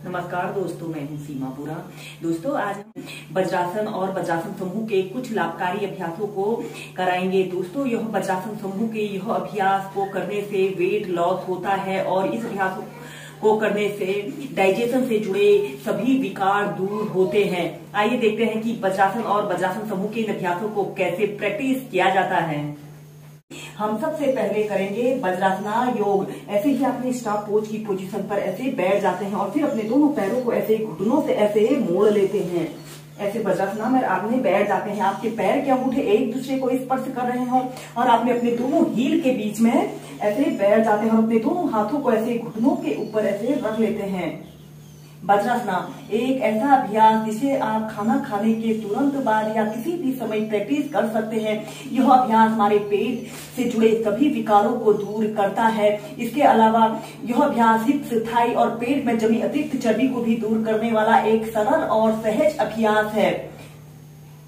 नमस्कार दोस्तों, मैं हूं सीमापुरा। दोस्तों, आज हम वज्रासन और वज्रासन समूह के कुछ लाभकारी अभ्यासों को कराएंगे। दोस्तों, यह वज्रासन समूह के यह अभ्यास को करने से वेट लॉस होता है और इस अभ्यास को करने से डाइजेशन से जुड़े सभी विकार दूर होते हैं। आइए देखते हैं कि वज्रासन और वज्रासन समूह के इन अभ्यासों को कैसे प्रैक्टिस किया जाता है। हम सबसे पहले करेंगे वज्रासना योग। ऐसे ही अपने स्टाफ पोज की पोजीशन पर ऐसे बैठ जाते हैं और फिर अपने दोनों पैरों को ऐसे घुटनों से ऐसे मोड़ लेते हैं। ऐसे वज्रासना में आपने बैठ जाते हैं। आपके पैर के अंगूठे एक दूसरे को स्पर्श कर रहे हो और आपने अपने दोनों हील के बीच में ऐसे बैठ जाते हैं और अपने दोनों हाथों को ऐसे घुटनों के ऊपर ऐसे रख लेते हैं। वज्रासना एक ऐसा अभ्यास जिसे आप खाना खाने के तुरंत बाद या किसी भी समय प्रैक्टिस कर सकते हैं। यह अभ्यास हमारे पेट से जुड़े सभी विकारों को दूर करता है। इसके अलावा यह अभ्यास हिप्स, थाई और पेट में जमी अतिरिक्त चर्बी को भी दूर करने वाला एक सरल और सहज अभ्यास है।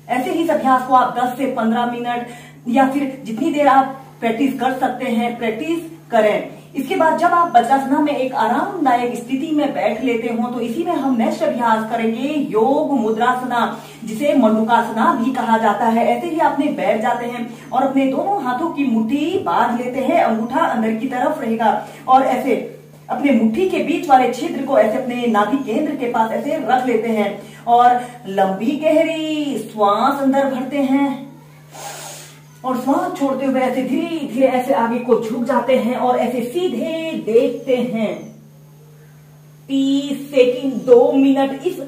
ऐसे ही इस अभ्यास को आप 10 से 15 मिनट या फिर जितनी देर आप प्रैक्टिस कर सकते हैं प्रैक्टिस करें। इसके बाद जब आप वज्रासना में एक आरामदायक स्थिति में बैठ लेते हो तो इसी में हम नेक्स्ट अभ्यास करेंगे योग मुद्रासना, जिसे मंडूकासना भी कहा जाता है। ऐसे ही आपने बैठ जाते हैं और अपने दोनों हाथों की मुट्ठी बांध लेते हैं। अंगूठा अंदर की तरफ रहेगा और ऐसे अपने मुट्ठी के बीच वाले छिद्र को ऐसे अपने नाभि केंद्र के पास ऐसे रख लेते हैं और लंबी गहरी श्वास अंदर भरते हैं और श्वास छोड़ते हुए ऐसे धीरे धीरे ऐसे आगे को झुक जाते हैं और ऐसे सीधे देखते हैं। 30 सेकंड 2 मिनट इस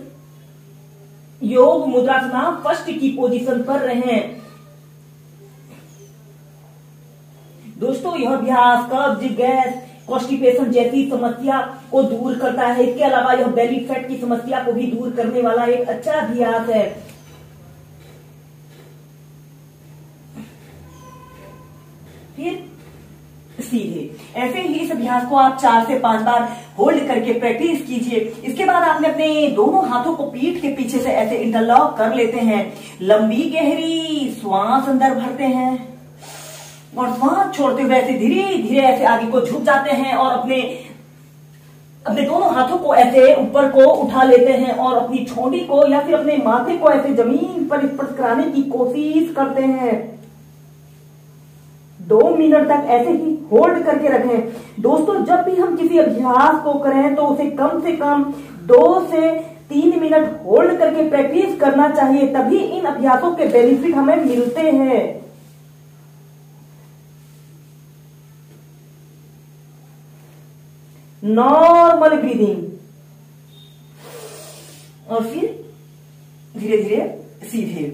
योग मुद्रासना फर्स्ट की पोजीशन पर रहें। दोस्तों, यह अभ्यास कब्ज, गैस, कॉन्स्टिपेशन जैसी समस्या को दूर करता है। इसके अलावा यह बेली फैट की समस्या को भी दूर करने वाला एक अच्छा अभ्यास है। फिर सीधे ऐसे ही इस अभ्यास को आप 4 से 5 बार होल्ड करके प्रैक्टिस कीजिए। इसके बाद आपने अपने दोनों हाथों को पीठ के पीछे से ऐसे इंटरलॉक कर लेते हैं। लंबी गहरी श्वास अंदर भरते हैं और श्वास छोड़ते हुए ऐसे धीरे धीरे ऐसे आगे को झुक जाते हैं और अपने दोनों हाथों को ऐसे ऊपर को उठा लेते हैं और अपनी ठोड़ी को या फिर अपने माथे को ऐसे जमीन पर स्पर्श कराने की कोशिश करते हैं। 2 मिनट तक ऐसे ही होल्ड करके रखें। दोस्तों, जब भी हम किसी अभ्यास को करें तो उसे कम से कम 2 से 3 मिनट होल्ड करके प्रैक्टिस करना चाहिए, तभी इन अभ्यासों के बेनिफिट हमें मिलते हैं। नॉर्मल ब्रीदिंग और फिर धीरे धीरे सीधे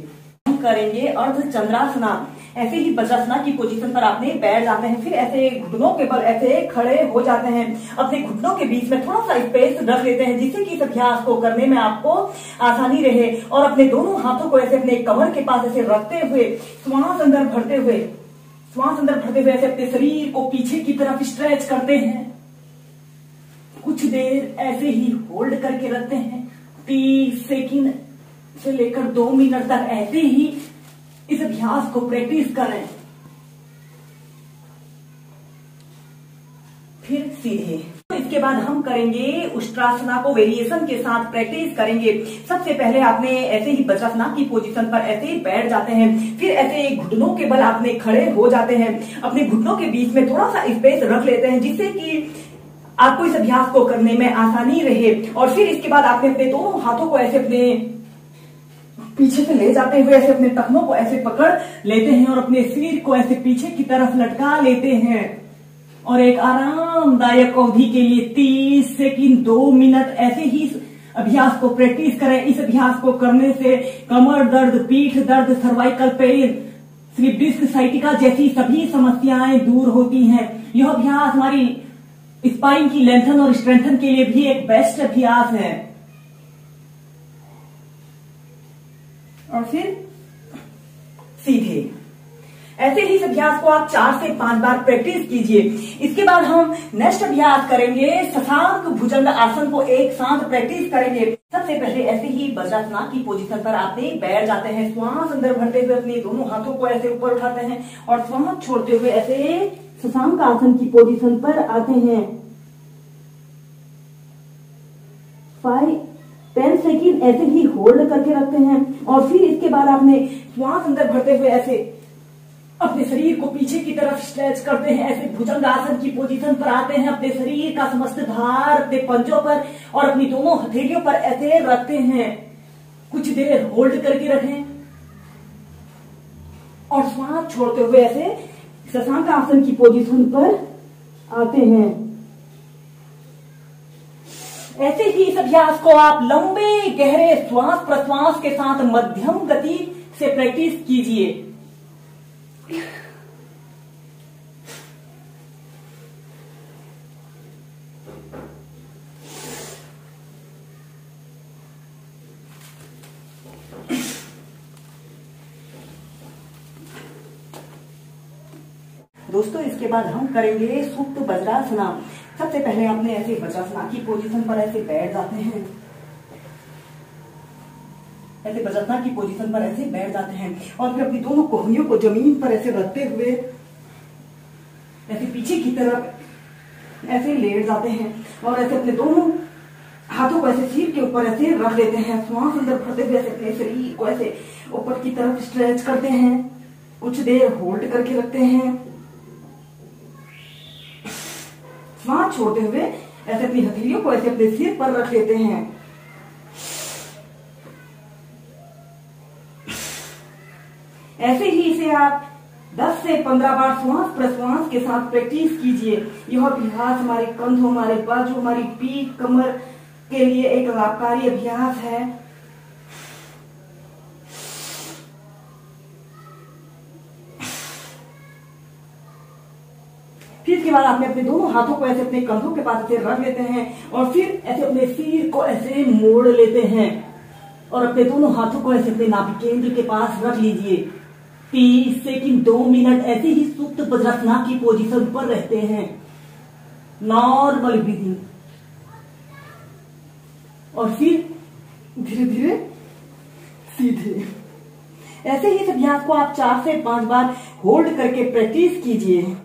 हम करेंगे अर्धचंद्रासना। ऐसे ही वज्रासना की पोजीशन पर आपने बैठ जाते हैं। फिर ऐसे घुटनों के बल ऐसे खड़े हो जाते हैं। अपने घुटनों के बीच में थोड़ा सा स्पेस रख लेते हैं जिससे कि इस अभ्यास को करने में आपको आसानी रहे और अपने दोनों हाथों को ऐसे अपने कमर के पास ऐसे रखते हुए श्वास अंदर भरते हुए ऐसे अपने शरीर को पीछे की तरफ स्ट्रेच करते हैं। कुछ देर ऐसे ही होल्ड करके रखते हैं। 30 सेकंड से लेकर 2 मिनट तक ऐसे ही इस अभ्यास को प्रैक्टिस करें। फिर सीधे इसके बाद हम करेंगे उष्ट्रासना को वेरिएशन के साथ प्रैक्टिस करेंगे। सबसे पहले आपने ऐसे ही वज्रासना की पोजीशन पर ऐसे ही बैठ जाते हैं। फिर ऐसे घुटनों के बल आपने खड़े हो जाते हैं। अपने घुटनों के बीच में थोड़ा सा स्पेस रख लेते हैं जिससे कि आपको इस अभ्यास को करने में आसानी रहे। और फिर इसके बाद आपने अपने दोनों हाथों को ऐसे अपने पीछे से ले जाते हुए ऐसे अपने टखनों को ऐसे पकड़ लेते हैं और अपने सिर को ऐसे पीछे की तरफ लटका लेते हैं और एक आरामदायक अवधि के लिए 30 सेकंड 2 मिनट ऐसे ही इस अभ्यास को प्रैक्टिस करें। इस अभ्यास को करने से कमर दर्द, पीठ दर्द, cervical pain, slip disc sciatica जैसी सभी समस्याएं दूर होती हैं। यह अभ्यास हमारी स्पाइन की लेंथन और स्ट्रेंथन के लिए भी एक बेस्ट अभ्यास है। और फिर सीधे ऐसे ही इस अभ्यास को आप 4 से 5 बार प्रैक्टिस कीजिए। इसके बाद हम नेक्स्ट अभ्यास करेंगे शशांक भुजंग आसन को एक साथ प्रैक्टिस करेंगे। सबसे पहले ऐसे ही वज्रासना की पोजीशन पर आपने बैठ जाते हैं। श्वास अंदर भरते हुए अपने दोनों हाथों को ऐसे ऊपर उठाते हैं और श्वास छोड़ते हुए ऐसे शशांक आसन की पोजीशन पर आते हैं। 5-10 सेकेंड ऐसे ही होल्ड करके रखते हैं। और फिर इसके बाद आपने श्वास अंदर भरते हुए ऐसे अपने शरीर को पीछे की तरफ स्ट्रेच करते हैं, ऐसे भुजंगासन की पोजीशन पर आते हैं। अपने शरीर का समस्त भार अपने पंजों पर और अपनी दोनों हथेलियों पर ऐसे रखते हैं। कुछ देर होल्ड करके रखें और श्वास छोड़ते हुए ऐसे शशांक आसन की पोजीशन पर आते हैं। ऐसे ही इस अभ्यास को आप लंबे गहरे श्वास प्रश्वास के साथ मध्यम गति से प्रैक्टिस कीजिए। दोस्तों इसके बाद हम करेंगे सुप्त वज्रासना। सबसे पहले आपने ऐसे वज्रासना की पोजीशन पर ऐसे बैठ जाते हैं, ऐसे वज्रासना की पोजीशन पर ऐसे बैठ जाते हैं और फिर अपनी दोनों कोहनियों को जमीन पर ऐसे रखते हुए ऐसे पीछे की तरफ ऐसे लेट जाते हैं और ऐसे अपने दोनों हाथों को ऐसे सिर के ऊपर ऐसे रख लेते हैं। श्वास अंदर भरते हुए ऐसे अपने शरीर को ऐसे ऊपर की तरफ स्ट्रेच करते हैं। कुछ देर होल्ड करके रखते हैं। श्वास छोड़ते हुए ऐसे अपनी हथेलियों को ऐसे अपने सिर पर रख लेते हैं। ऐसे ही इसे आप 10 से 15 बार श्वास प्रश्वास के साथ प्रैक्टिस कीजिए। यह अभ्यास हमारे कंधों, हमारे बाजू, हमारी पीठ, कमर के लिए एक लाभकारी अभ्यास है। फिर इसके बाद आपने अपने दोनों हाथों को ऐसे अपने कंधों के पास ऐसे रख लेते हैं और फिर ऐसे अपने सिर को ऐसे मोड़ लेते हैं और अपने दोनों हाथों को ऐसे अपने नाभि केंद्र के पास रख लीजिए। 30 सेकंड 2 मिनट ऐसे ही सुप्त वज्रासना की पोजीशन पर रहते हैं। नॉर्मल ब्रीदिंग और फिर धीरे धीरे सीधे। ऐसे ही इस अभ्यास को आप 4 से 5 बार होल्ड करके प्रैक्टिस कीजिए।